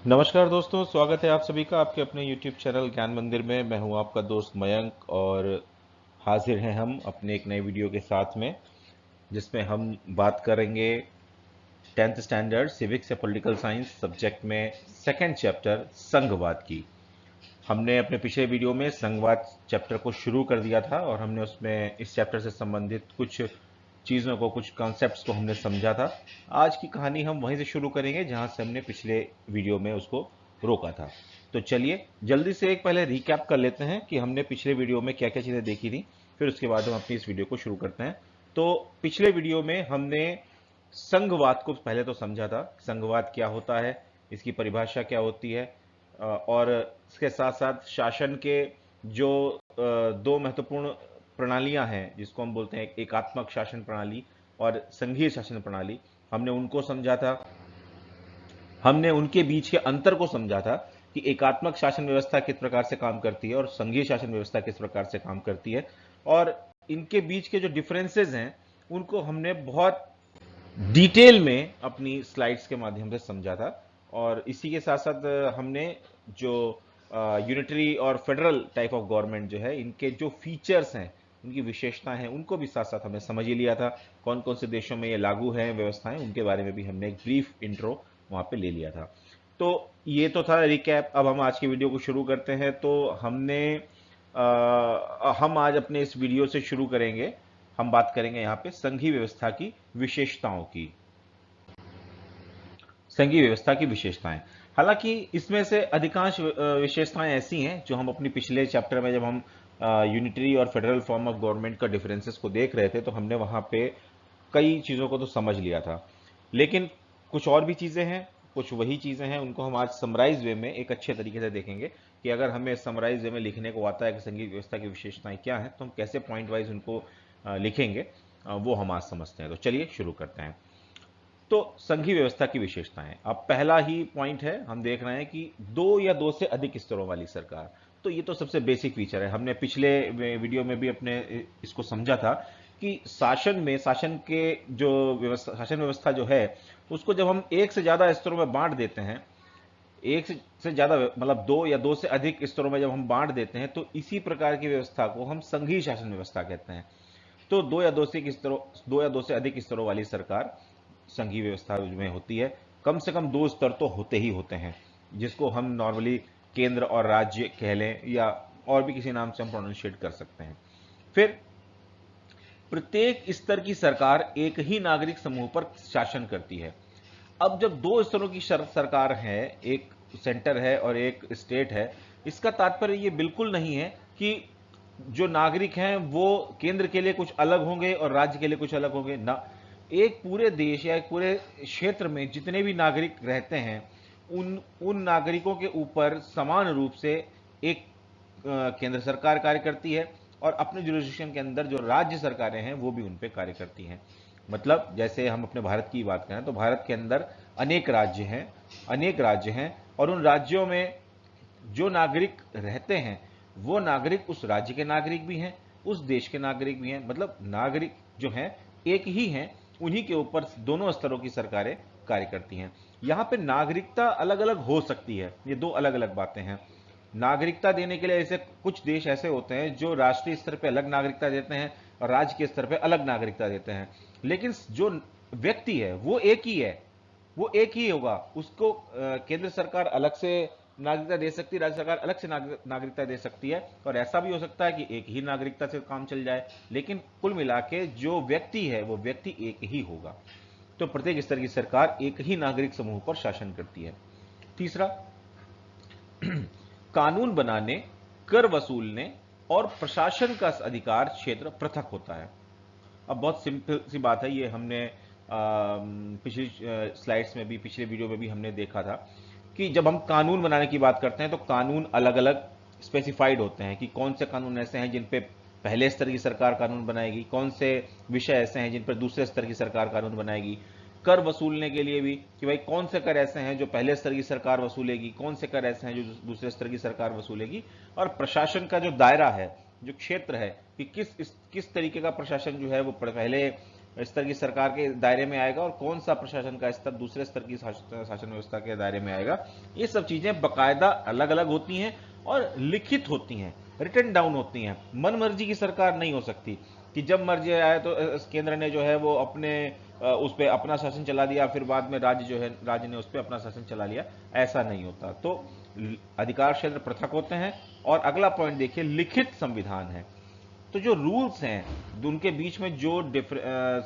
नमस्कार दोस्तों, स्वागत है आप सभी का आपके अपने YouTube चैनल ज्ञान मंदिर में। मैं हूं आपका दोस्त मयंक और हाजिर हैं हम अपने एक नए वीडियो के साथ में, जिसमें हम बात करेंगे 10th स्टैंडर्ड सिविक्स या पॉलिटिकल साइंस सब्जेक्ट में सेकंड चैप्टर संघवाद की। हमने अपने पिछले वीडियो में संघवाद चैप्टर को शुरू कर दिया था और हमने उसमें इस चैप्टर से संबंधित कुछ चीज़ों को, कुछ कॉन्सेप्ट्स को हमने समझा था। आज की कहानी हम वहीं से शुरू करेंगे जहां से हमने पिछले वीडियो में उसको रोका था। तो चलिए जल्दी से एक पहले रिकैप कर लेते हैं कि हमने पिछले वीडियो में क्या क्या चीज़ें देखी थी, फिर उसके बाद हम अपनी इस वीडियो को शुरू करते हैं। तो पिछले वीडियो में हमने संघवाद को पहले तो समझा था। संघवाद क्या होता है, इसकी परिभाषा क्या होती है, और इसके साथ साथ शासन के जो दो महत्वपूर्ण प्रणालियां हैं, जिसको हम बोलते हैं एकात्मक शासन प्रणाली और संघीय शासन प्रणाली, हमने उनको समझा था। हमने उनके बीच के अंतर को समझा था कि एकात्मक शासन व्यवस्था किस प्रकार से काम करती है और संघीय शासन व्यवस्था किस प्रकार से काम करती है, और इनके बीच के जो डिफरेंसेस हैं उनको हमने बहुत डिटेल में अपनी स्लाइड्स के माध्यम से समझा था। और इसी के साथ साथ हमने जो यूनिटरी और फेडरल टाइप ऑफ गवर्नमेंट जो है, इनके जो फीचर्स हैं, उनकी विशेषताएं हैं, उनको भी साथ साथ हमने समझ ही लिया था। कौन कौन से देशों में ये लागू हैं व्यवस्थाएं, उनके बारे में भी हमने एक ब्रीफ इंट्रो वहां पे ले लिया था। तो ये तो था रिकैप। अब हम आज की वीडियो को शुरू करते हैं। तो हम आज अपने इस वीडियो से शुरू करेंगे। हम बात करेंगे यहाँ पे संघीय व्यवस्था की विशेषताओं की। संघीय व्यवस्था की विशेषताएं, हालांकि इसमें से अधिकांश विशेषताएं ऐसी हैं जो हम अपनी पिछले चैप्टर में, जब हम यूनिटरी और फेडरल फॉर्म ऑफ गवर्नमेंट का डिफरेंसेस को देख रहे थे, तो हमने वहां पे कई चीज़ों को तो समझ लिया था। लेकिन कुछ और भी चीज़ें हैं, कुछ वही चीज़ें हैं, उनको हम आज समराइज वे में एक अच्छे तरीके से देखेंगे कि अगर हमें समराइज वे में लिखने को आता है कि संघीय व्यवस्था की विशेषताएं क्या हैं, तो हम कैसे पॉइंट वाइज उनको लिखेंगे, वो हम आज समझते हैं। तो चलिए शुरू करते हैं। तो संघीय व्यवस्था की विशेषताएं, अब पहला ही पॉइंट है, हम देख रहे हैं कि दो या दो से अधिक स्तरों वाली सरकार। तो ये तो सबसे बेसिक फीचर है। हमने पिछले वीडियो में भी अपने इसको समझा था कि शासन में, शासन के जो व्यवस्था, शासन व्यवस्था जो है, उसको जब हम एक से ज्यादा स्तरों में बांट देते हैं, एक से ज्यादा मतलब दो या दो से अधिक स्तरों में जब हम बांट देते हैं, तो इसी प्रकार की व्यवस्था को हम संघीय शासन व्यवस्था कहते हैं। तो दो या दो से अधिक स्तरों वाली सरकार संघीय व्यवस्था में होती है। कम से कम दो स्तर तो होते ही होते हैं, जिसको हम नॉर्मली केंद्र और राज्य कह लें, या और भी किसी नाम से हम प्रोनाउंशिएट कर सकते हैं। फिर प्रत्येक स्तर की सरकार एक ही नागरिक समूह पर शासन करती है। अब जब दो स्तरों की सरकार है, एक सेंटर है और एक स्टेट है, इसका तात्पर्य ये बिल्कुल नहीं है कि जो नागरिक हैं वो केंद्र के लिए कुछ अलग होंगे और राज्य के लिए कुछ अलग होंगे ना। एक पूरे देश या एक पूरे क्षेत्र में जितने भी नागरिक रहते हैं, उन उन नागरिकों के ऊपर समान रूप से एक केंद्र सरकार कार्य करती है, और अपने जुरिस्डिक्शन के अंदर जो राज्य सरकारें हैं वो भी उन पे कार्य करती हैं। मतलब जैसे हम अपने भारत की बात करें तो भारत के अंदर अनेक राज्य हैं, अनेक राज्य हैं, और उन राज्यों में जो नागरिक रहते हैं वो नागरिक उस राज्य के नागरिक भी हैं, उस देश के नागरिक भी हैं। मतलब नागरिक जो हैं एक ही हैं, उन्हीं के ऊपर दोनों स्तरों की सरकारें कार्य करती हैं। यहाँ पे नागरिकता अलग अलग हो सकती है, ये दो अलग अलग बातें हैं। नागरिकता देने के लिए ऐसे कुछ देश ऐसे होते हैं जो राष्ट्रीय स्तर पे अलग नागरिकता देते हैं और राज्य के स्तर पे अलग नागरिकता देते हैं। लेकिन जो व्यक्ति है वो एक ही है, वो एक ही होगा। उसको केंद्र सरकार अलग से नागरिकता दे सकती है, राज्य सरकार अलग से नागरिकता दे सकती है, और ऐसा भी हो सकता है कि एक ही नागरिकता से काम चल जाए। लेकिन कुल मिला के जो व्यक्ति है वो व्यक्ति एक ही होगा। तो प्रत्येक स्तर की सरकार एक ही नागरिक समूह पर शासन करती है। तीसरा, कानून बनाने, कर वसूलने और प्रशासन का अधिकार क्षेत्र पृथक होता है। अब बहुत सिंपल सी बात है, ये हमने पिछली स्लाइड्स में भी, पिछले वीडियो में भी हमने देखा था कि जब हम कानून बनाने की बात करते हैं तो कानून अलग अलग स्पेसिफाइड होते हैं कि कौन से कानून ऐसे हैं जिन पे पहले स्तर की सरकार कानून बनाएगी, कौन से विषय ऐसे हैं जिन पर दूसरे स्तर की सरकार कानून बनाएगी। कर वसूलने के लिए भी कि भाई कौन से कर ऐसे हैं जो पहले स्तर की सरकार वसूलेगी, कौन से कर ऐसे हैं जो दूसरे स्तर की सरकार वसूलेगी। और प्रशासन का जो दायरा है, जो क्षेत्र है, कि किस तरीके का प्रशासन जो है वो पहले स्तर की सरकार के दायरे में आएगा और कौन सा प्रशासन का स्तर दूसरे स्तर की शासन व्यवस्था के दायरे में आएगा। ये सब चीजें बकायदा अलग अलग होती हैं और लिखित होती हैं, रिटन डाउन होती हैं। मन मर्जी की सरकार नहीं हो सकती कि जब मर्जी आए तो केंद्र ने जो है वो अपने उस पर अपना शासन चला दिया, फिर बाद में राज्य जो है राज्य ने उस पर अपना शासन चला लिया। ऐसा नहीं होता। तो अधिकार क्षेत्र पृथक होते हैं। और अगला पॉइंट देखिए, लिखित संविधान है। तो जो रूल्स हैं उनके बीच में जो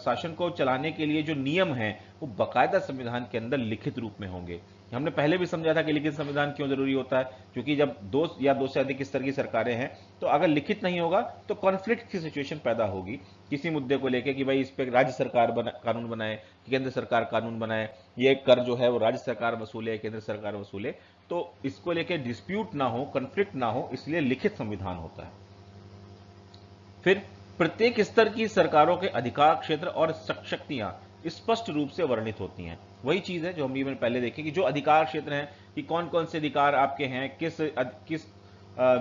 शासन को चलाने के लिए जो नियम हैं वो बाकायदा संविधान के अंदर लिखित रूप में होंगे। हमने पहले भी समझा था कि लिखित संविधान क्यों जरूरी होता है, क्योंकि जब दो या दो से अधिक स्तर की सरकारें हैं तो अगर लिखित नहीं होगा तो कॉन्फ्लिक्ट की सिचुएशन पैदा होगी किसी मुद्दे को लेकर कि भाई इस पर राज्य सरकार कानून बनाए कि केंद्र सरकार कानून बनाए, ये कर जो है वो राज्य सरकार वसूले केंद्र सरकार वसूले, तो इसको लेकर डिस्प्यूट ना हो, कॉन्फ्लिक्ट ना हो, इसलिए लिखित संविधान होता है। फिर प्रत्येक स्तर की सरकारों के अधिकार क्षेत्र और शक्तियां स्पष्ट रूप से वर्णित होती हैं। वही चीज है जो हम भी पहले देखे कि जो अधिकार क्षेत्र हैं कि कौन कौन से अधिकार आपके हैं, किस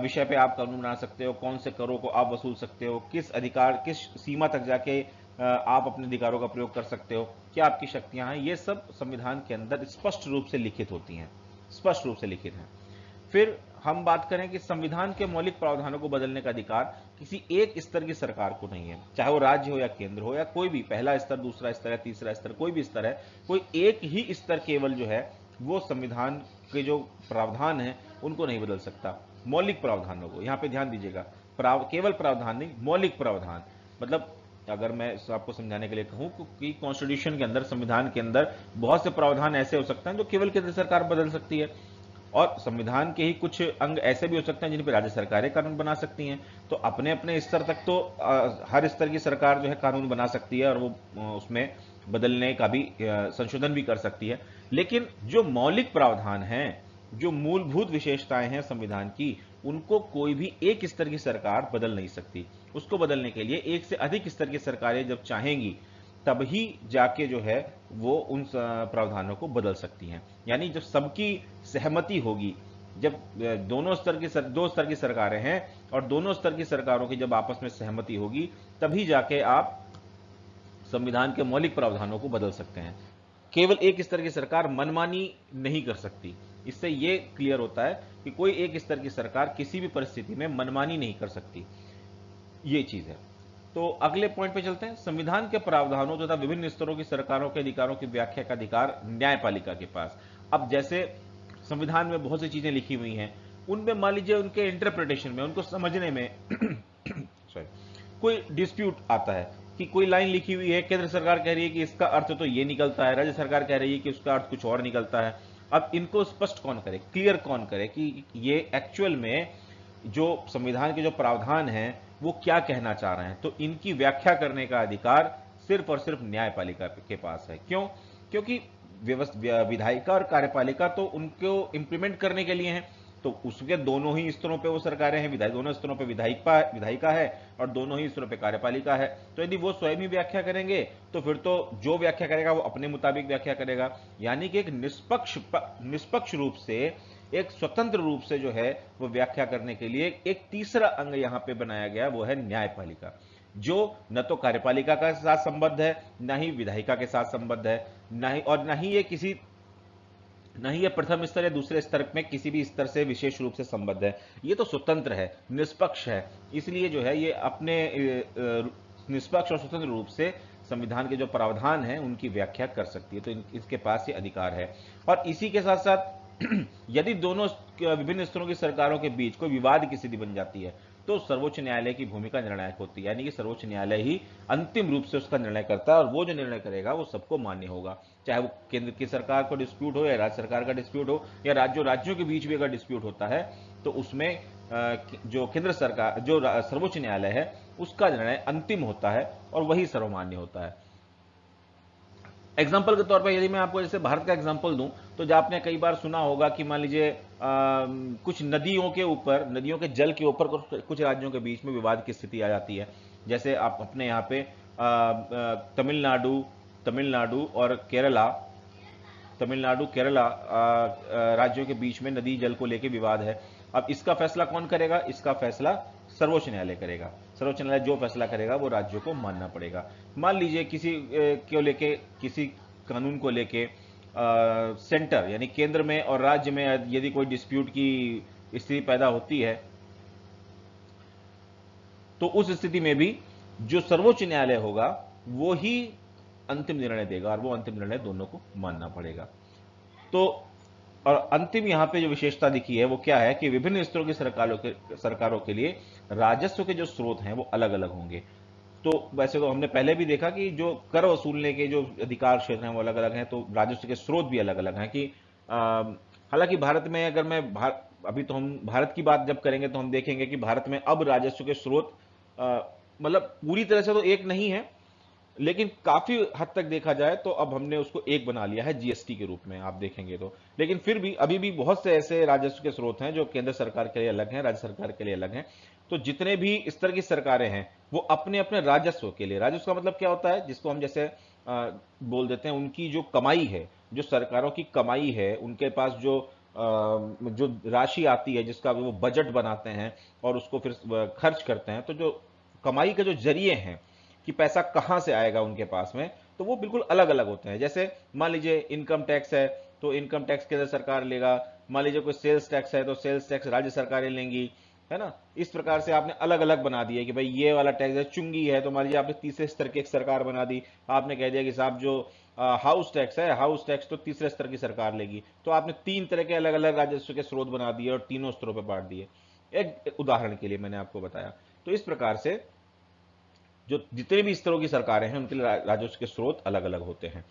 विषय पे आप कानून बना सकते हो, कौन से करों को आप वसूल सकते हो, किस अधिकार किस सीमा तक जाके आप अपने अधिकारों का प्रयोग कर सकते हो, क्या आपकी शक्तियां हैं, ये सब संविधान के अंदर स्पष्ट रूप से लिखित होती हैं, स्पष्ट रूप से लिखित हैं। फिर हम बात करें कि संविधान के मौलिक प्रावधानों को बदलने का अधिकार किसी एक स्तर की सरकार को नहीं है, चाहे वो राज्य हो या केंद्र हो या कोई भी पहला स्तर, दूसरा स्तर या तीसरा स्तर, कोई भी स्तर है, कोई एक ही स्तर केवल जो है वो संविधान के जो प्रावधान है उनको नहीं बदल सकता। मौलिक प्रावधानों को यहां पे ध्यान दीजिएगा, केवल प्रावधान नहीं, मौलिक प्रावधान। मतलब अगर मैं आपको समझाने के लिए कहूं कि कॉन्स्टिट्यूशन के अंदर, संविधान के अंदर बहुत से प्रावधान ऐसे हो सकते हैं जो केवल केंद्र सरकार बदल सकती है, और संविधान के ही कुछ अंग ऐसे भी हो सकते हैं जिन पर राज्य सरकारें कानून बना सकती हैं। तो अपने अपने स्तर तक तो हर स्तर की सरकार जो है कानून बना सकती है और वो उसमें बदलने का भी संशोधन भी कर सकती है। लेकिन जो मौलिक प्रावधान हैं, जो मूलभूत विशेषताएं हैं संविधान की, उनको कोई भी एक स्तर की सरकार बदल नहीं सकती। उसको बदलने के लिए एक से अधिक स्तर की सरकारें जब चाहेंगी तब ही जाके जो है वो उन प्रावधानों को बदल सकती हैं। यानी जब सबकी सहमति होगी, जब दो स्तर की सरकारें हैं और दोनों स्तर की सरकारों की जब आपस में सहमति होगी तभी जाके आप संविधान के मौलिक प्रावधानों को बदल सकते हैं। केवल एक स्तर की सरकार मनमानी नहीं कर सकती। इससे यह क्लियर होता है कि कोई एक स्तर की सरकार किसी भी परिस्थिति में मनमानी नहीं कर सकती, ये चीज है। तो अगले पॉइंट पे चलते हैं। संविधान के प्रावधानों तथा विभिन्न स्तरों की सरकारों के अधिकारों की व्याख्या का अधिकार न्यायपालिका के पास। अब जैसे संविधान में बहुत सी चीजें लिखी हुई हैं, उनमें मान लीजिए उनके इंटरप्रिटेशन में, उनको समझने में सॉरी कोई डिस्प्यूट आता है कि कोई लाइन लिखी हुई है, केंद्र सरकार कह रही है कि इसका अर्थ तो ये निकलता है, राज्य सरकार कह रही है कि उसका अर्थ कुछ और निकलता है। अब इनको स्पष्ट कौन करे, क्लियर कौन करे कि ये एक्चुअल में जो संविधान के जो प्रावधान हैं वो क्या कहना चाह रहे हैं। तो इनकी व्याख्या करने का अधिकार सिर्फ और सिर्फ न्यायपालिका के पास है। क्यों? क्योंकि विधायिका और कार्यपालिका तो उनको इंप्लीमेंट करने के लिए हैं, तो उसके दोनों ही स्तरों पे वो सरकारें हैं, दोनों स्तरों पे विधायिका है और दोनों ही स्तरों पे कार्यपालिका है। तो यदि वो स्वयं ही व्याख्या करेंगे तो फिर तो जो व्याख्या करेगा वो अपने मुताबिक व्याख्या करेगा। यानी कि एक निष्पक्ष रूप से, एक स्वतंत्र रूप से जो है वो व्याख्या करने के लिए एक तीसरा अंग यहां पे बनाया गया, वो है न्यायपालिका, जो न तो कार्यपालिका के साथ संबद्ध है, न ही विधायिका के साथ संबद्ध है, न ही ये प्रथम स्तर या दूसरे स्तर में किसी भी स्तर से विशेष रूप से संबद्ध है। ये तो स्वतंत्र है, निष्पक्ष है, इसलिए जो है ये अपने निष्पक्ष और स्वतंत्र रूप से संविधान के जो प्रावधान हैं उनकी व्याख्या कर सकती है। तो इसके पास ये अधिकार है। और इसी के साथ साथ यदि दोनों विभिन्न स्तरों की सरकारों के बीच कोई विवाद की स्थिति बन जाती है तो सर्वोच्च न्यायालय की भूमिका निर्णायक होती है। यानी कि सर्वोच्च न्यायालय ही अंतिम रूप से उसका निर्णय करता है और वो जो निर्णय करेगा वो सबको मान्य होगा, चाहे वो केंद्र की सरकार को डिस्प्यूट हो या राज्य सरकार का डिस्प्यूट हो या राज्यों के बीच भी अगर डिस्प्यूट होता है तो उसमें जो केंद्र सरकार, जो सर्वोच्च न्यायालय है, उसका निर्णय अंतिम होता है और वही सर्वमान्य होता है। एग्जाम्पल के तौर पर यदि मैं आपको जैसे भारत का एग्जाम्पल दूं तो जो आपने कई बार सुना होगा कि मान लीजिए कुछ नदियों के ऊपर, नदियों के जल के ऊपर कुछ राज्यों के बीच में विवाद की स्थिति आ जाती है। जैसे आप अपने यहाँ पे तमिलनाडु और केरला, तमिलनाडु केरला राज्यों के बीच में नदी जल को लेकर विवाद है। अब इसका फैसला कौन करेगा? इसका फैसला सर्वोच्च न्यायालय करेगा। सर्वोच्च न्यायालय जो फैसला करेगा वो राज्यों को मानना पड़ेगा। मान लीजिए किसी को लेके, किसी कानून को लेके सेंटर यानी केंद्र में और राज्य में यदि कोई डिस्प्यूट की स्थिति पैदा होती है, तो उस स्थिति में भी जो सर्वोच्च न्यायालय होगा वो ही अंतिम निर्णय देगा, और वो अंतिम निर्णय दोनों को मानना पड़ेगा। तो और अंतिम यहां पे जो विशेषता दिखी है वो क्या है कि विभिन्न स्तरों की सरकारों के लिए राजस्व के जो स्रोत हैं वो अलग अलग होंगे। तो वैसे तो हमने पहले भी देखा कि जो कर वसूलने के जो अधिकार क्षेत्र हैं वो अलग अलग हैं, तो राजस्व के स्रोत भी अलग अलग हैं। कि हालांकि भारत में अगर मैं अभी तो हम भारत की बात जब करेंगे तो हम देखेंगे कि भारत में अब राजस्व के स्रोत मतलब पूरी तरह से तो एक नहीं है, लेकिन काफी हद तक देखा जाए तो अब हमने उसको एक बना लिया है जीएसटी के रूप में, आप देखेंगे तो। लेकिन फिर भी अभी भी बहुत से ऐसे राजस्व के स्रोत हैं जो केंद्र सरकार के लिए अलग हैं, राज्य सरकार के लिए अलग हैं। तो जितने भी इस तरह की सरकारें हैं वो अपने अपने राजस्व के लिए, राजस्व का मतलब क्या होता है, जिसको हम जैसे बोल देते हैं उनकी जो कमाई है, जो सरकारों की कमाई है, उनके पास जो राशि आती है जिसका वो बजट बनाते हैं और उसको फिर खर्च करते हैं, तो जो कमाई के जो जरिए हैं कि पैसा कहां से आएगा उनके पास में, तो वो बिल्कुल अलग अलग होते हैं। जैसे मान लीजिए इनकम टैक्स है तो इनकम टैक्स केंद्र सरकार लेगा, मान लीजिए कोई सेल्स टैक्स है तो सेल्स टैक्स राज्य सरकारें लेंगी, है ना। इस प्रकार से आपने अलग अलग बना दिया कि भाई ये वाला टैक्स है, चुंगी है तो मान लीजिए आपने तीसरे स्तर की एक सरकार बना दी। आपने कह दिया कि साहब जो हाउस टैक्स है, हाउस टैक्स तो तीसरे स्तर की सरकार लेगी, तो आपने तीन तरह के अलग अलग राजस्व के स्रोत बना दिए और तीनों स्तरों पर बांट दिए। एक उदाहरण के लिए मैंने आपको बताया। तो इस प्रकार से जो जितने भी स्तरों की सरकारें हैं उनके लिए राजस्व के स्रोत अलग अलग होते हैं।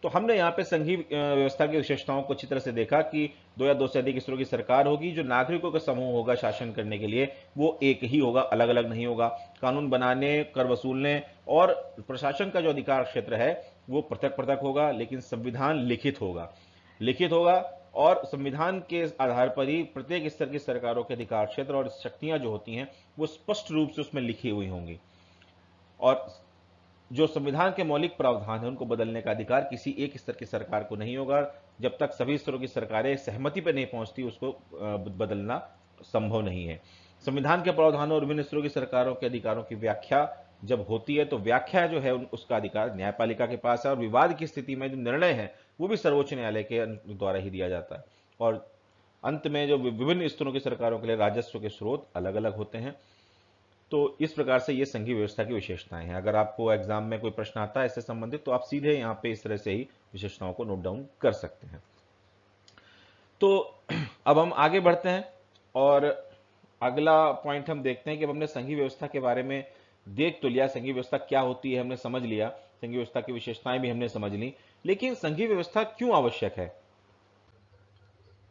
तो हमने यहाँ पे संघीय व्यवस्था की विशेषताओं को अच्छी तरह से देखा कि दो या दो से अधिक स्तरों की सरकार होगी, जो नागरिकों का समूह होगा शासन करने के लिए वो एक ही होगा, अलग अलग नहीं होगा। कानून बनाने, कर वसूलने और प्रशासन का जो अधिकार क्षेत्र है वो पृथक पृथक होगा, लेकिन संविधान लिखित होगा, लिखित होगा। और संविधान के आधार पर ही प्रत्येक स्तर की सरकारों के अधिकार क्षेत्र और शक्तियां जो होती हैं वो स्पष्ट रूप से उसमें लिखी हुई होंगी। और जो संविधान के मौलिक प्रावधान है उनको बदलने का अधिकार किसी एक स्तर की सरकार को नहीं होगा। जब तक सभी स्तरों की सरकारें सहमति पर नहीं पहुंचती उसको बदलना संभव नहीं है। संविधान के प्रावधानों और विभिन्न स्तरों की सरकारों के अधिकारों की व्याख्या जब होती है तो व्याख्या जो है उसका अधिकार न्यायपालिका के पास है, और विवाद की स्थिति में जो निर्णय है वो भी सर्वोच्च न्यायालय के द्वारा ही दिया जाता है। और अंत में जो विभिन्न स्तरों की सरकारों के लिए राजस्व के स्रोत अलग अलग होते हैं। तो इस प्रकार से ये संघीय व्यवस्था की विशेषताएं हैं। अगर आपको एग्जाम में कोई प्रश्न आता है इससे संबंधित तो आप सीधे यहाँ पे इस तरह से ही विशेषताओं को नोट डाउन कर सकते हैं। तो अब हम आगे बढ़ते हैं और अगला पॉइंट हम देखते हैं कि अब हमने संघीय व्यवस्था के बारे में देख तो लिया, संघीय व्यवस्था क्या होती है हमने समझ लिया, संघीय व्यवस्था की विशेषताएं भी हमने समझ ली, लेकिन संघीय व्यवस्था क्यों आवश्यक है,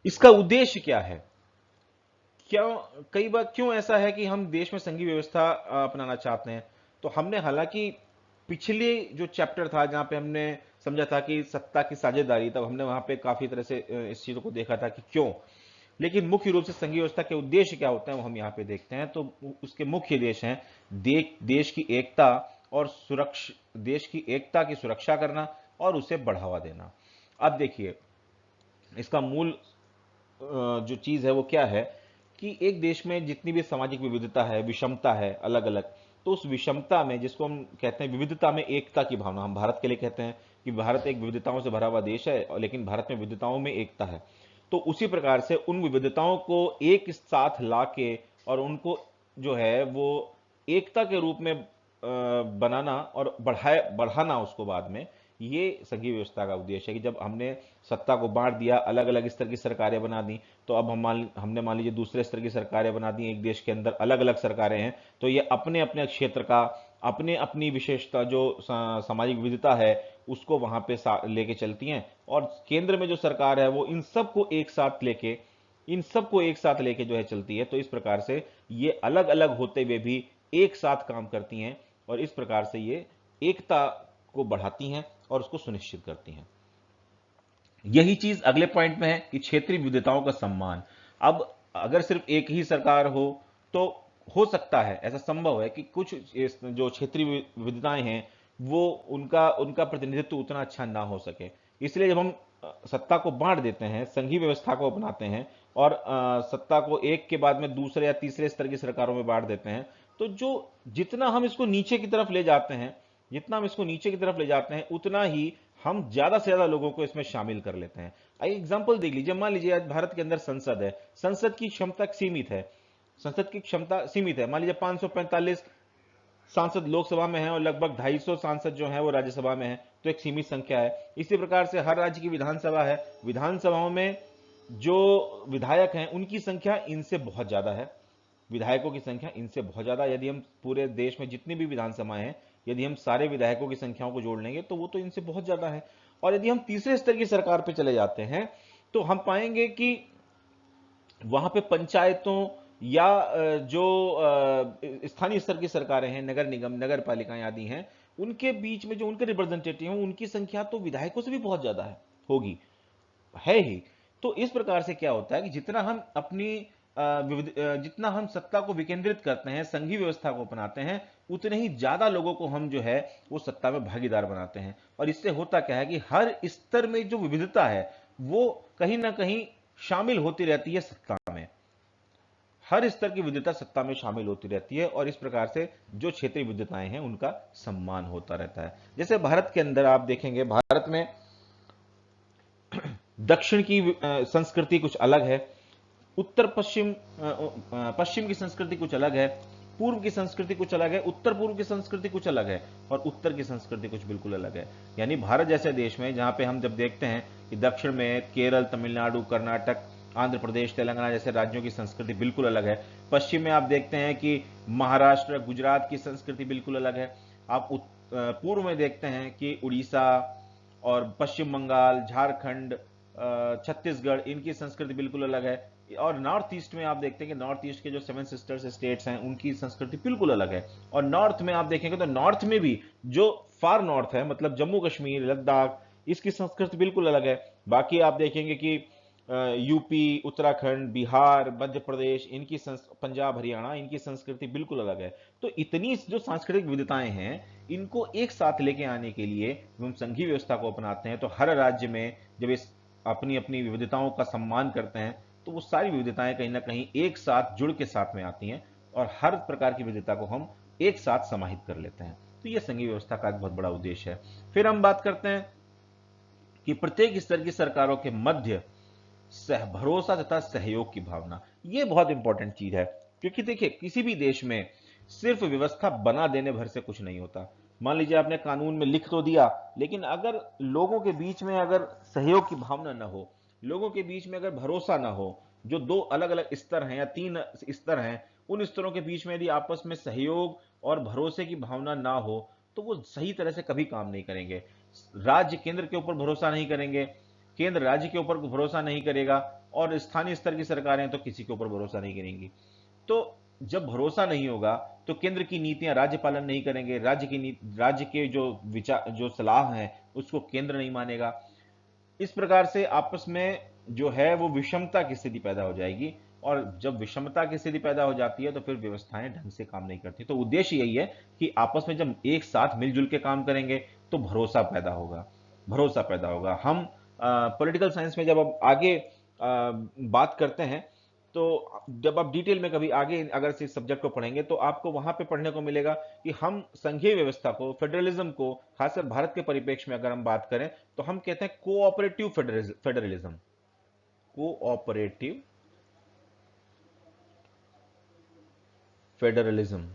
इसका उद्देश्य क्या है, क्यों, कई बार क्यों ऐसा है कि हम देश में संघीय व्यवस्था अपनाना चाहते हैं। तो हमने हालांकि पिछले जो चैप्टर था जहां पे हमने समझा था कि सत्ता की साझेदारी, तब हमने वहां पे काफी तरह से इस चीजों को देखा था कि क्यों, लेकिन मुख्य रूप से संघीय व्यवस्था के उद्देश्य क्या होते हैं वो हम यहाँ पे देखते हैं। तो उसके मुख्य उद्देश्य हैं देश की एकता और सुरक्षा, देश की एकता की सुरक्षा करना और उसे बढ़ावा देना। अब देखिए इसका मूल जो चीज है वो क्या है कि एक देश में जितनी भी सामाजिक विविधता है, विषमता है अलग अलग, तो उस विषमता में, जिसको हम कहते हैं विविधता में एकता की भावना, हम भारत के लिए कहते हैं कि भारत एक विविधताओं से भरा हुआ देश है, लेकिन भारत में विविधताओं में एकता है। तो उसी प्रकार से उन विविधताओं को एक साथ लाके और उनको जो है वो एकता के रूप में बनाना और बढ़ाना उसको बाद में, ये संघीय व्यवस्था का उद्देश्य है। कि जब हमने सत्ता को बांट दिया, अलग अलग स्तर की सरकारें बना दी, तो अब हमने मान लीजिए दूसरे स्तर की सरकारें बना दी, एक देश के अंदर अलग अलग सरकारें हैं, तो ये अपने अपने क्षेत्र का, अपने अपनी विशेषता जो सामाजिक विविधता है उसको वहां पे लेके चलती हैं, और केंद्र में जो सरकार है वो इन सबको एक साथ लेके, जो है चलती है। तो इस प्रकार से ये अलग अलग होते हुए भी एक साथ काम करती हैं और इस प्रकार से ये एकता को बढ़ाती हैं और उसको सुनिश्चित करती हैं। यही चीज अगले पॉइंट में है कि क्षेत्रीय विविधताओं का सम्मान। अब अगर सिर्फ एक ही सरकार हो तो हो सकता है, ऐसा संभव है कि कुछ जो क्षेत्रीय विविधताएं हैं वो उनका प्रतिनिधित्व उतना अच्छा ना हो सके। इसलिए जब हम सत्ता को बांट देते हैं, संघीय व्यवस्था को अपनाते हैं और सत्ता को एक के बाद में दूसरे या तीसरे स्तर की सरकारों में बांट देते हैं, तो जो जितना हम इसको नीचे की तरफ ले जाते हैं, जितना हम इसको नीचे की तरफ ले जाते हैं, उतना ही हम ज्यादा से ज्यादा लोगों को इसमें शामिल कर लेते हैं। आइए एग्जाम्पल देख लीजिए, मान लीजिए आज भारत के अंदर संसद है, संसद की क्षमता सीमित है, संसद की क्षमता सीमित है, मान लीजिए 545 सांसद लोकसभा में हैं और लगभग 250 सांसद जो हैं वो राज्यसभा में हैं, तो एक सीमित संख्या है। इसी प्रकार से हर राज्य की विधानसभा है, विधानसभाओं में जो विधायक हैं उनकी संख्या इनसे बहुत ज्यादा है, विधायकों की संख्या इनसे बहुत ज्यादा। यदि हम पूरे देश में जितनी भी विधानसभाएं हैं, यदि हम सारे विधायकों की संख्याओं को जोड़ लेंगे तो वो तो इनसे बहुत ज्यादा है। और यदि हम तीसरे स्तर की सरकार पे चले जाते हैं तो हम पाएंगे कि वहां पे पंचायतों या जो स्थानीय स्तर की सरकारें हैं, नगर निगम, नगर पालिकाएं आदि हैं, उनके बीच में जो उनके रिप्रेजेंटेटिव हैं उनकी संख्या तो विधायकों से भी बहुत ज्यादा है, होगी, है ही। तो इस प्रकार से क्या होता है कि जितना हम अपनी जितना हम सत्ता को विकेंद्रित करते हैं, संघीय व्यवस्था को अपनाते हैं, उतने ही ज्यादा लोगों को हम जो है वो सत्ता में भागीदार बनाते हैं। और इससे होता क्या है कि हर स्तर में जो विविधता है वो कहीं ना कहीं शामिल होती रहती है सत्ता में, हर स्तर की विविधता सत्ता में शामिल होती रहती है और इस प्रकार से जो क्षेत्रीय विविधताएं हैं उनका सम्मान होता रहता है। जैसे भारत के अंदर आप देखेंगे, भारत में दक्षिण की संस्कृति कुछ अलग है, उत्तर पश्चिम पश्चिम की संस्कृति कुछ अलग है, पूर्व की संस्कृति कुछ अलग है, उत्तर पूर्व की संस्कृति कुछ अलग है और उत्तर की संस्कृति कुछ बिल्कुल अलग है। यानी भारत जैसे देश में जहां पे हम जब देखते हैं कि दक्षिण में केरल, तमिलनाडु, कर्नाटक, आंध्र प्रदेश, तेलंगाना जैसे राज्यों की संस्कृति बिल्कुल अलग है, पश्चिम में आप देखते हैं कि महाराष्ट्र, गुजरात की संस्कृति बिल्कुल अलग है, आप पूर्व में देखते हैं कि उड़ीसा और पश्चिम बंगाल, झारखंड, छत्तीसगढ़, इनकी संस्कृति बिल्कुल अलग है। और नॉर्थ ईस्ट में आप देखते हैं कि नॉर्थ ईस्ट के जो 7 सिस्टर्स स्टेट्स हैं उनकी संस्कृति बिल्कुल अलग है। और नॉर्थ में आप देखेंगे तो नॉर्थ में भी जो फार नॉर्थ है, मतलब जम्मू कश्मीर, लद्दाख, इसकी संस्कृति बिल्कुल अलग है। बाकी आप देखेंगे कि यूपी, उत्तराखंड, बिहार, मध्य प्रदेश, इनकी पंजाब, हरियाणा, इनकी संस्कृति बिल्कुल अलग है। तो इतनी जो सांस्कृतिक विविधताएं हैं, इनको एक साथ लेके आने के लिए हम संघीय व्यवस्था को अपनाते हैं। तो हर राज्य में जब इस अपनी अपनी विविधताओं का सम्मान करते हैं तो वो सारी विविधताएं कहीं ना कहीं एक साथ जुड़ के साथ में आती हैं और हर प्रकार की विविधता को हम एक साथ समाहित कर लेते हैं। तो ये संघीय व्यवस्था का एक बहुत बड़ा उद्देश्य है। फिर हम बात करते हैं कि प्रत्येक स्तर की सरकारों के मध्य भरोसा तथा सहयोग की भावना, ये बहुत इंपॉर्टेंट चीज है। क्योंकि देखिए, किसी भी देश में सिर्फ व्यवस्था बना देने भर से कुछ नहीं होता। मान लीजिए आपने कानून में लिख तो दिया, लेकिन अगर लोगों के बीच में अगर सहयोग की भावना न हो, लोगों के बीच में अगर भरोसा ना हो, जो दो अलग अलग स्तर हैं या 3 स्तर हैं, उन स्तरों के बीच में यदि आपस में सहयोग और भरोसे की भावना ना हो तो वो सही तरह से कभी काम नहीं करेंगे। राज्य केंद्र के ऊपर भरोसा नहीं करेंगे, केंद्र राज्य के ऊपर भरोसा नहीं करेगा और स्थानीय स्तर की सरकारें तो किसी के ऊपर भरोसा नहीं करेंगी। तो जब भरोसा नहीं होगा तो केंद्र की नीतियां राज्य पालन नहीं करेंगे, राज्य के जो विचार, जो सलाह है, उसको केंद्र नहीं मानेगा। इस प्रकार से आपस में जो है वो विषमता की स्थिति पैदा हो जाएगी और जब विषमता की स्थिति पैदा हो जाती है तो फिर व्यवस्थाएं ढंग से काम नहीं करती। तो उद्देश्य यही है कि आपस में जब एक साथ मिलजुल के काम करेंगे तो भरोसा पैदा होगा, भरोसा पैदा होगा। हम पॉलिटिकल साइंस में जब अब आगे बात करते हैं तो जब आप डिटेल में कभी आगे अगर इस सब्जेक्ट को पढ़ेंगे तो आपको वहां पे पढ़ने को मिलेगा कि हम संघीय व्यवस्था को, फेडरलिज्म को, खासकर भारत के परिप्रेक्ष्य में अगर हम बात करें तो हम कहते हैं cooperative federalism, cooperative federalism.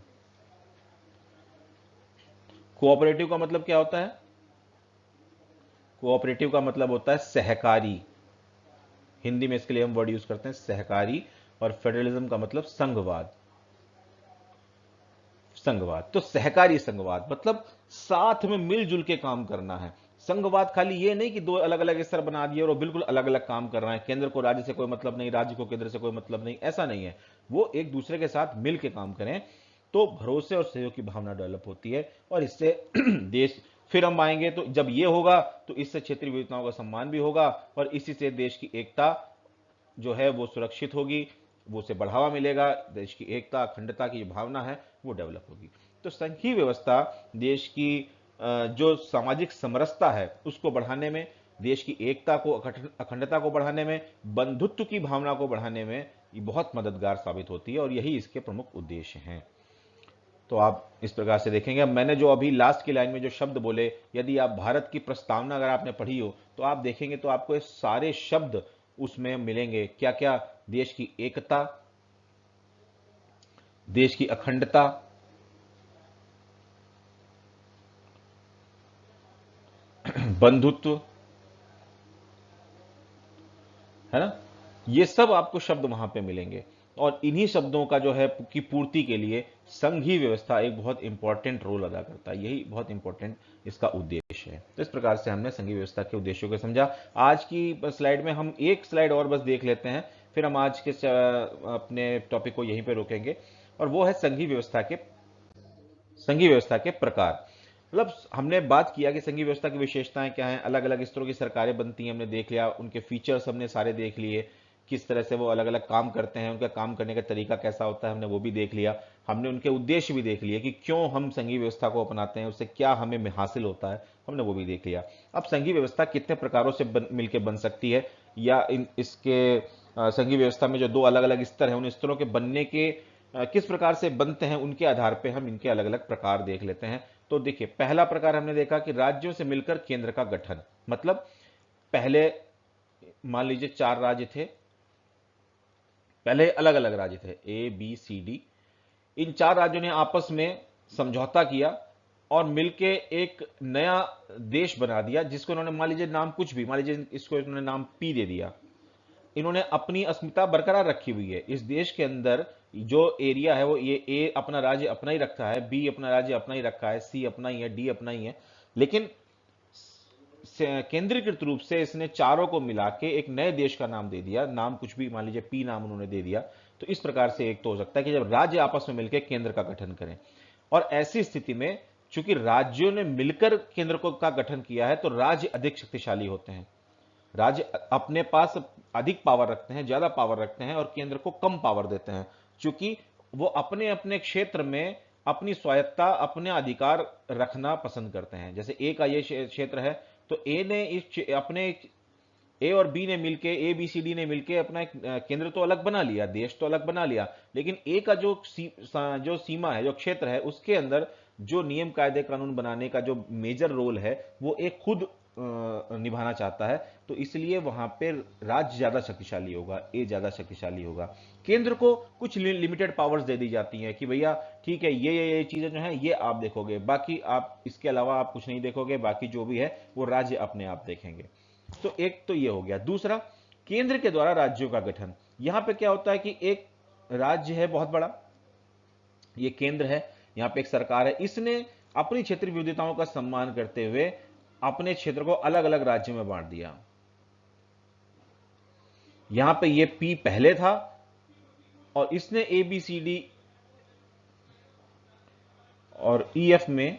Cooperative का मतलब क्या होता है? कोऑपरेटिव का मतलब होता है सहकारी, हिंदी में इसके लिए हम वर्ड यूज करते हैं सहकारी। और फेडरलिज्म का मतलब संघवाद, संघवाद। तो सहकारी संघवाद मतलब साथ में मिलजुल के काम करना है। संघवाद खाली ये नहीं कि दो अलग अलग स्तर बना दिए और वो बिल्कुल अलग अलग काम कर रहे हैं, केंद्र को राज्य से कोई मतलब नहीं, राज्य को केंद्र से कोई मतलब नहीं, ऐसा नहीं है। वो एक दूसरे के साथ मिल के काम करें तो भरोसे और सहयोग की भावना डेवलप होती है और इससे देश, फिर हम आएंगे तो जब ये होगा तो इससे क्षेत्रीय विविधताओं का सम्मान भी होगा और इसी से देश की एकता जो है वो सुरक्षित होगी, वो उसे बढ़ावा मिलेगा, देश की एकता, अखंडता की जो भावना है वो डेवलप होगी। तो संघीय व्यवस्था देश की जो सामाजिक समरसता है उसको बढ़ाने में देश की एकता को, अखंडता को बढ़ाने में, बंधुत्व की भावना को बढ़ाने में ये बहुत मददगार साबित होती है और यही इसके प्रमुख उद्देश्य हैं। तो आप इस प्रकार से देखेंगे। अब मैंने जो अभी लास्ट की लाइन में जो शब्द बोले, यदि आप भारत की प्रस्तावना अगर आपने पढ़ी हो तो आप देखेंगे तो आपको ये सारे शब्द उसमें मिलेंगे। क्या क्या? देश की एकता, देश की अखंडता, बंधुत्व, है ना, ये सब आपको शब्द वहां पे मिलेंगे। और इन्हीं शब्दों का जो है की पूर्ति के लिए संघीय व्यवस्था एक बहुत इंपॉर्टेंट रोल अदा करता है। यही बहुत इंपॉर्टेंट इसका उद्देश्य है। तो इस प्रकार से हमने संघीय व्यवस्था के उद्देश्यों को समझा। आज की स्लाइड में हम एक स्लाइड और बस देख लेते हैं, फिर हम आज के अपने टॉपिक को यहीं पे रोकेंगे, और वो है संघीय व्यवस्था के प्रकार। मतलब हमने बात किया कि संघीय व्यवस्था की विशेषताएं क्या हैं, अलग अलग इस तरह की सरकारें बनती हैं, हमने देख लिया, उनके फीचर्स हमने सारे देख लिए, किस तरह से वो अलग अलग काम करते हैं, उनका काम करने का तरीका कैसा होता है, हमने वो भी देख लिया। हमने उनके उद्देश्य भी देख लिए कि क्यों हम संघीय व्यवस्था को अपनाते हैं, उससे क्या हमें हासिल होता है, हमने वो भी देख लिया। अब संघीय व्यवस्था कितने प्रकारों से मिलकर बन सकती है, या इसके संघीय व्यवस्था में जो दो अलग अलग स्तर हैं, उन स्तरों के बनने के किस प्रकार से बनते हैं, उनके आधार पर हम इनके अलग अलग प्रकार देख लेते हैं। तो देखिए, पहला प्रकार हमने देखा कि राज्यों से मिलकर केंद्र का गठन। मतलब पहले मान लीजिए 4 राज्य थे, पहले अलग अलग राज्य थे, ए बी सी डी। इन 4 राज्यों ने आपस में समझौता किया और मिलके एक नया देश बना दिया, जिसको इन्होंने मान लीजिए नाम कुछ भी, मान लीजिए इसको इन्होंने नाम पी दे दिया। इन्होंने अपनी अस्मिता बरकरार रखी हुई है। इस देश के अंदर जो एरिया है वो, ये ए अपना राज्य अपना ही रखा है, बी अपना राज्य अपना ही रखा है, सी अपना ही है, डी अपना ही है, लेकिन केंद्रीकृत रूप से इसने चारों को मिला के एक नए देश का नाम दे दिया। नाम कुछ भी, मान लीजिए पी नाम उन्होंने दे दिया। तो इस प्रकार से एक तो हो सकता है कि जब राज्य आपस में मिलकर केंद्र का गठन करें, और ऐसी स्थिति में चूंकि राज्यों ने मिलकर केंद्र को का गठन किया है, तो राज्य अधिक शक्तिशाली होते हैं। राज्य अपने पास अधिक पावर रखते हैं, ज्यादा पावर रखते हैं, और केंद्र को कम पावर देते हैं, क्योंकि वो अपने अपने क्षेत्र में अपनी स्वायत्ता, अपने अधिकार रखना पसंद करते हैं। जैसे ए का ये क्षेत्र है, तो ए ने अपने ए और बी ने मिलके, ए बी सी डी ने मिलके अपना एक केंद्र तो अलग बना लिया, देश तो अलग बना लिया, लेकिन ए का जो सीमा है, जो क्षेत्र है, उसके अंदर जो नियम कायदे कानून बनाने का जो मेजर रोल है, वो एक खुद निभाना चाहता है। तो इसलिए वहां पे राज्य ज्यादा शक्तिशाली होगा, ए ज्यादा शक्तिशाली होगा। केंद्र को कुछ लिमिटेड पावर्स दे दी जाती हैं कि भैया ठीक है, ये चीजें जो हैं ये आप देखोगे, बाकी आप इसके अलावा आप कुछ नहीं देखोगे, बाकी जो भी है वो राज्य अपने आप देखेंगे। तो एक तो ये हो गया। दूसरा, केंद्र के द्वारा राज्यों का गठन। यहां पे क्या होता है कि एक राज्य है बहुत बड़ा, ये केंद्र है, यहां पे एक सरकार है, इसने अपनी क्षेत्रीय विविधताओं का सम्मान करते हुए अपने क्षेत्र को अलग अलग राज्यों में बांट दिया। यहां पे ये पी पहले था और इसने ए बी सी डी और ई एफ में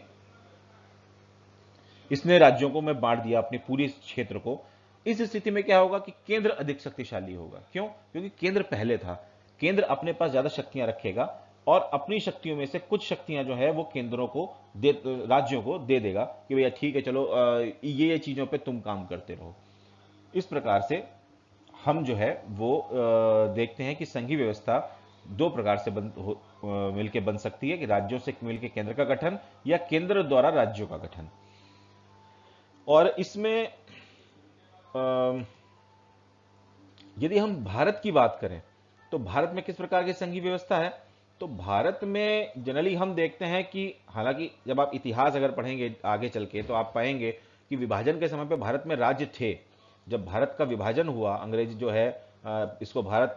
इसने राज्यों को में बांट दिया, अपने पूरे क्षेत्र को। इस स्थिति में क्या होगा कि केंद्र अधिक शक्तिशाली होगा। क्यों? क्योंकि केंद्र पहले था। केंद्र अपने पास ज्यादा शक्तियां रखेगा और अपनी शक्तियों में से कुछ शक्तियां जो है वो केंद्रों को राज्यों को दे देगा कि भैया ठीक है, चलो ये चीजों पे तुम काम करते रहो। इस प्रकार से हम जो है वो देखते हैं कि संघीय व्यवस्था दो प्रकार से मिलकर बन सकती है, कि राज्यों से मिलकर केंद्र का गठन या केंद्र द्वारा राज्यों का गठन। और इसमें यदि हम भारत की बात करें तो भारत में किस प्रकार की संघीय व्यवस्था है, तो भारत में जनरली हम देखते हैं कि, हालांकि जब आप इतिहास अगर पढ़ेंगे आगे चल के तो आप पाएंगे कि विभाजन के समय पे भारत में राज्य थे। जब भारत का विभाजन हुआ, अंग्रेज जो है इसको भारत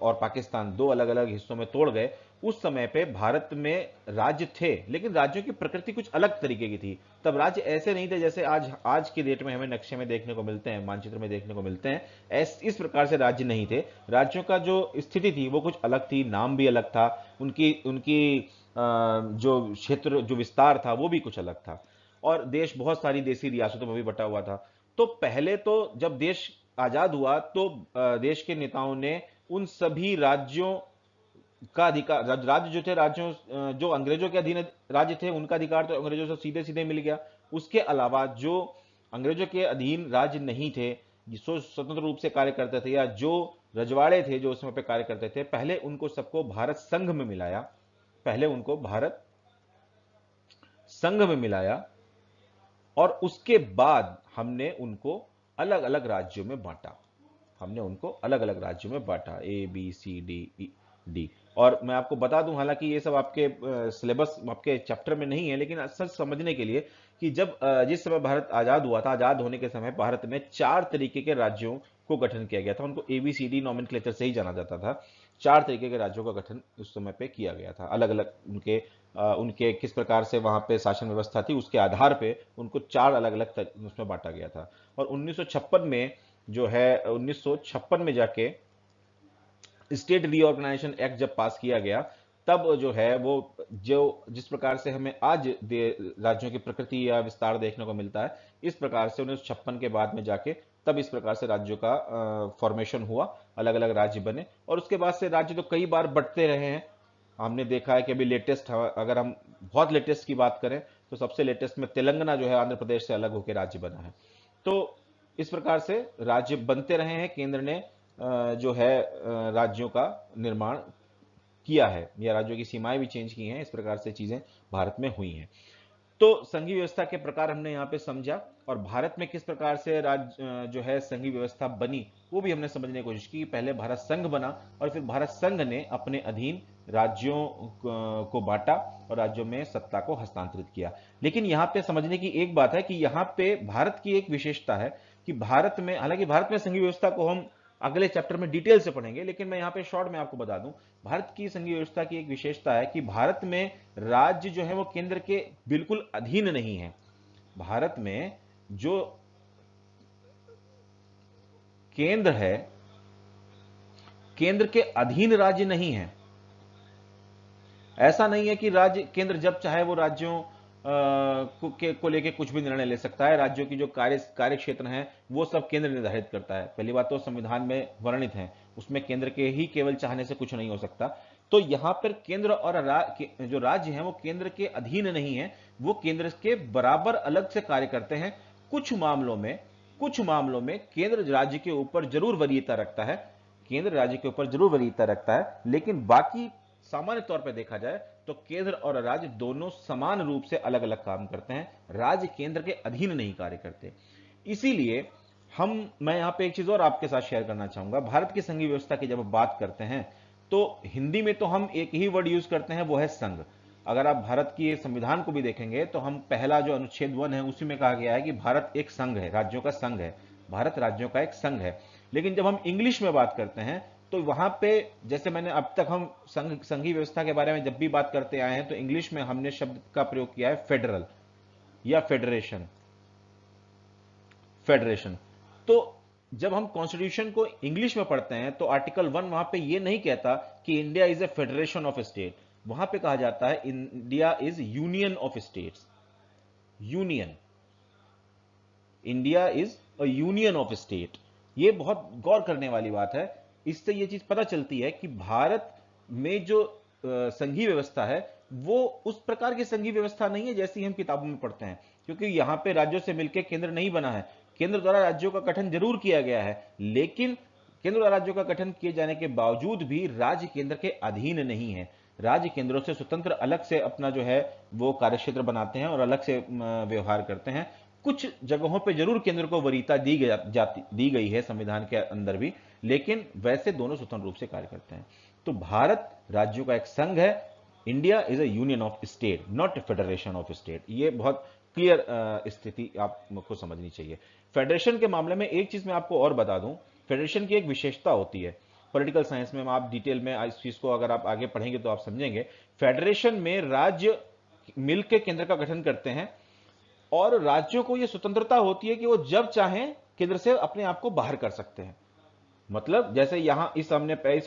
और पाकिस्तान दो अलग अलग हिस्सों में तोड़ गए, उस समय पे भारत में राज्य थे, लेकिन राज्यों की प्रकृति कुछ अलग तरीके की थी। तब राज्य ऐसे नहीं थे जैसे आज की डेट में हमें नक्शे में देखने को मिलते हैं, मानचित्र में देखने को मिलते हैं। इस प्रकार से राज्य नहीं थे। राज्यों का जो स्थिति थी वो कुछ अलग थी, नाम भी अलग था, उनकी उनकी जो क्षेत्र, जो विस्तार था वो भी कुछ अलग था, और देश बहुत सारी देसी रियासतों में भी बटा हुआ था। तो पहले तो जब देश आजाद हुआ तो देश के नेताओं ने उन सभी राज्यों का अधिकार, राज्य जो थे, राज्यों जो अंग्रेजों के अधीन राज्य थे, उनका अधिकार तो अंग्रेजों से सीधे सीधे मिल गया। उसके अलावा जो अंग्रेजों के अधीन राज्य नहीं थे, जो स्वतंत्र रूप से कार्य करते थे, या जो रजवाड़े थे जो उस समय पे कार्य करते थे, पहले उनको सबको भारत संघ में मिलाया, पहले उनको भारत संघ में मिलाया, और उसके बाद हमने उनको अलग अलग राज्यों में बांटा। हमने उनको अलग अलग राज्यों में बांटा, A B C D E D. और मैं आपको बता दूं, हालांकि ये सब आपके सिलेबस आपके चैप्टर में नहीं है, लेकिन सच समझने के लिए कि जब जिस समय भारत आजाद हुआ था, आजाद होने के समय भारत में 4 तरीके के राज्यों को गठन किया गया था। उनको एबीसीडी नॉमेनक्लेचर से ही जाना जाता था। 4 तरीके के राज्यों का गठन उस समय पे किया गया था। अलग अलग उनके किस प्रकार से वहां पे शासन व्यवस्था थी, उसके आधार पे उनको 4 अलग अलग उसमें बांटा गया था। और 1956 में जो है, 1956 में जाके स्टेट रीऑर्गेनाइजेशन एक्ट जब पास किया गया, तब जो है वो जो जिस प्रकार से हमें आज राज्यों की प्रकृति या विस्तार देखने को मिलता है, इस प्रकार से 1956 के बाद में जाके तब इस प्रकार से राज्यों का फॉर्मेशन हुआ, अलग अलग राज्य बने। और उसके बाद से राज्य तो कई बार बढ़ते रहे हैं। हमने देखा है कि अभी लेटेस्ट, अगर हम बहुत लेटेस्ट की बात करें तो सबसे लेटेस्ट में तेलंगाना जो है आंध्र प्रदेश से अलग होकर राज्य बना है। तो इस प्रकार से राज्य बनते रहे हैं। केंद्र ने जो है राज्यों का निर्माण किया है, या राज्यों की सीमाएं भी चेंज की हैं। इस प्रकार से चीजें भारत में हुई हैं। तो संघीय व्यवस्था के प्रकार हमने यहाँ पे समझा, और भारत में किस प्रकार से राज्य जो है संघीय व्यवस्था बनी वो भी हमने समझने की कोशिश की। पहले भारत संघ बना, और फिर भारत संघ ने अपने अधीन राज्यों को बांटा और राज्यों में सत्ता को हस्तांतरित किया। लेकिन यहाँ पे समझने की एक बात है कि यहाँ पे भारत की एक विशेषता है कि भारत में, हालांकि भारत में संघीय व्यवस्था को हम अगले चैप्टर में डिटेल से पढ़ेंगे, लेकिन मैं यहाँ पे शॉर्ट में आपको बता दूं, भारत की संघीय व्यवस्था की एक विशेषता है कि भारत में राज्य जो है वो केंद्र के बिल्कुल अधीन नहीं है। भारत में जो केंद्र है, केंद्र के अधीन राज्य नहीं है। ऐसा नहीं है कि राज्य, केंद्र जब चाहे वो राज्यों को लेके कुछ भी निर्णय ले सकता है। राज्यों की जो कार्य क्षेत्र हैं वो सब केंद्र निर्धारित करता है। पहली बात तो संविधान में वर्णित है, उसमें केंद्र के ही केवल चाहने से कुछ नहीं हो सकता। तो यहां पर केंद्र और जो राज्य हैं वो केंद्र के अधीन नहीं है, वो केंद्र के बराबर अलग से कार्य करते हैं। कुछ मामलों में केंद्र राज्य के ऊपर जरूर वरीयता रखता है, केंद्र राज्य के ऊपर जरूर वरीयता रखता है, लेकिन बाकी सामान्य तौर पर देखा जाए तो केंद्र और राज्य दोनों समान रूप से अलग अलग काम करते हैं। राज्य केंद्र के अधीन नहीं कार्य करते। इसीलिए मैं यहां पे एक चीज और आपके साथ शेयर करना चाहूंगा। भारत की संघीय व्यवस्था की जब बात करते हैं तो हिंदी में तो हम एक ही वर्ड यूज करते हैं, वो है संघ। अगर आप भारत की संविधान को भी देखेंगे तो हम पहला जो अनुच्छेद 1 है उसी में कहा गया है कि भारत एक संघ है, राज्यों का संघ है। भारत राज्यों का एक संघ है। लेकिन जब हम इंग्लिश में बात करते हैं तो वहां पे, जैसे मैंने अब तक हम संघीय व्यवस्था के बारे में जब भी बात करते आए हैं तो इंग्लिश में हमने शब्द का प्रयोग किया है फेडरल या फेडरेशन। फेडरेशन। तो जब हम कॉन्स्टिट्यूशन को इंग्लिश में पढ़ते हैं तो आर्टिकल 1 वहां पे ये नहीं कहता कि India is a federation of state. वहां पे कहा जाता है India is union of states. Union, India is a union of state. ये बहुत गौर करने वाली बात है। इससे ये चीज पता चलती है कि भारत में जो संघीय व्यवस्था है वो उस प्रकार की संघीय व्यवस्था नहीं है जैसी हम किताबों में पढ़ते हैं, क्योंकि यहां पे राज्यों से मिलकर केंद्र नहीं बना है। केंद्र द्वारा राज्यों का गठन जरूर किया गया है, लेकिन केंद्र द्वारा राज्यों का गठन किए जाने के बावजूद भी राज्य केंद्र के अधीन नहीं है। राज्य केंद्रों से स्वतंत्र अलग से अपना जो है वो कार्यक्षेत्र बनाते हैं और अलग से व्यवहार करते हैं। कुछ जगहों पे जरूर केंद्र को वरीयता दी गई है संविधान के अंदर भी, लेकिन वैसे दोनों स्वतंत्र रूप से कार्य करते हैं। तो भारत राज्यों का एक संघ है। India is a union of state, not federation of state. ये बहुत क्लियर स्थिति आपको समझनी चाहिए। फेडरेशन के मामले में एक चीज मैं आपको और बता दूं, फेडरेशन की एक विशेषता होती है। पॉलिटिकल साइंस में आप डिटेल में इस चीज को अगर आप आगे पढ़ेंगे तो आप समझेंगे। फेडरेशन में राज्य मिलकर केंद्र का गठन करते हैं और राज्यों को यह स्वतंत्रता होती है कि वो जब चाहें केंद्र से अपने आप को बाहर कर सकते हैं। मतलब जैसे यहां इस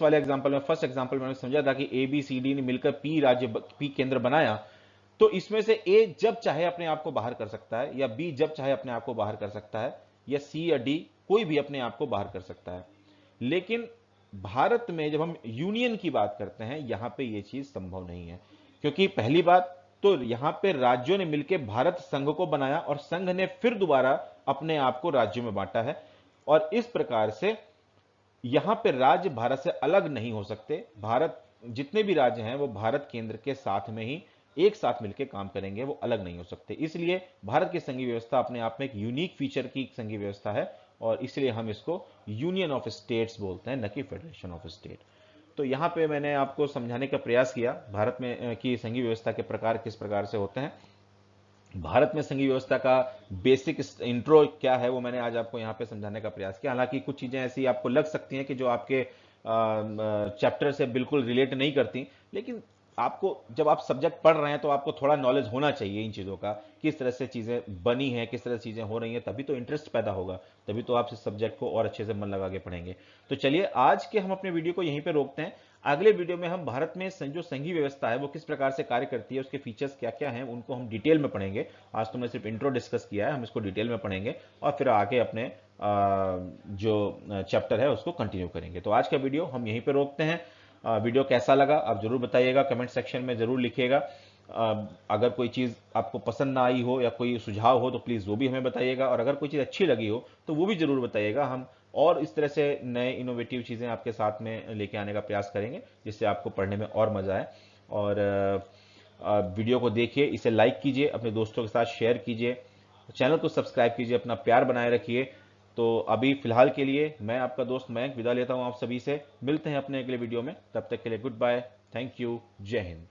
वाले एग्जांपल में, फर्स्ट एग्जांपल में समझा था कि ए बी सी डी ने मिलकर पी केंद्र बनाया, तो इसमें से ए जब चाहे अपने आप को बाहर कर सकता है, या बी जब चाहे अपने आप को बाहर कर सकता है, या सी या डी कोई भी अपने आप को बाहर कर सकता है। लेकिन भारत में जब हम यूनियन की बात करते हैं यहां पे यह चीज संभव नहीं है, क्योंकि पहली बात तो यहां पे राज्यों ने मिलकर भारत संघ को बनाया और संघ ने फिर दोबारा अपने आप को राज्यों में बांटा है और इस प्रकार से यहां पे राज्य भारत से अलग नहीं हो सकते। भारत जितने भी राज्य हैं वो भारत केंद्र के साथ में ही एक साथ मिलकर काम करेंगे, वो अलग नहीं हो सकते। इसलिए भारत की संघीय व्यवस्था अपने आप में एक यूनिक फीचर की संघीय व्यवस्था है और इसलिए हम इसको यूनियन ऑफ स्टेट्स बोलते हैं, न कि फेडरेशन ऑफ स्टेट। तो यहां पे मैंने आपको समझाने का प्रयास किया भारत में की संघीय व्यवस्था के प्रकार किस प्रकार से होते हैं। भारत में संघीय व्यवस्था का बेसिक इंट्रो क्या है वो मैंने आज आपको यहां पे समझाने का प्रयास किया। हालांकि कुछ चीजें ऐसी आपको लग सकती हैं कि जो आपके चैप्टर से बिल्कुल रिलेट नहीं करती, लेकिन आपको जब आप सब्जेक्ट पढ़ रहे हैं तो आपको थोड़ा नॉलेज होना चाहिए इन चीजों का, किस तरह से चीजें बनी हैं, किस तरह से चीजें हो रही हैं, तभी तो इंटरेस्ट पैदा होगा, तभी तो आप इस सब्जेक्ट को और अच्छे से मन लगा के पढ़ेंगे। तो चलिए आज के हम अपने वीडियो को यहीं पे रोकते हैं। अगले वीडियो में हम भारत में जो संघीय व्यवस्था है वो किस प्रकार से कार्य करती है, उसके फीचर्स क्या क्या हैं, उनको हम डिटेल में पढ़ेंगे। आज तो मैं सिर्फ इंट्रो डिस्कस किया है, हम इसको डिटेल में पढ़ेंगे और फिर आगे अपने जो चैप्टर है उसको कंटिन्यू करेंगे। तो आज का वीडियो हम यहीं पे रोकते हैं। वीडियो कैसा लगा आप जरूर बताइएगा, कमेंट सेक्शन में जरूर लिखिएगा। अगर कोई चीज़ आपको पसंद ना आई हो या कोई सुझाव हो तो प्लीज़ वो भी हमें बताइएगा, और अगर कोई चीज़ अच्छी लगी हो तो वो भी जरूर बताइएगा। हम और इस तरह से नए इनोवेटिव चीज़ें आपके साथ में लेके आने का प्रयास करेंगे जिससे आपको पढ़ने में और मज़ा आए। और वीडियो को देखिए, इसे लाइक कीजिए, अपने दोस्तों के साथ शेयर कीजिए, चैनल को सब्सक्राइब कीजिए, अपना प्यार बनाए रखिए। तो अभी फिलहाल के लिए मैं आपका दोस्त मयंक विदा लेता हूं आप सभी से। मिलते हैं अपने अगले वीडियो में, तब तक के लिए गुड बाय, थैंक यू, जय हिंद।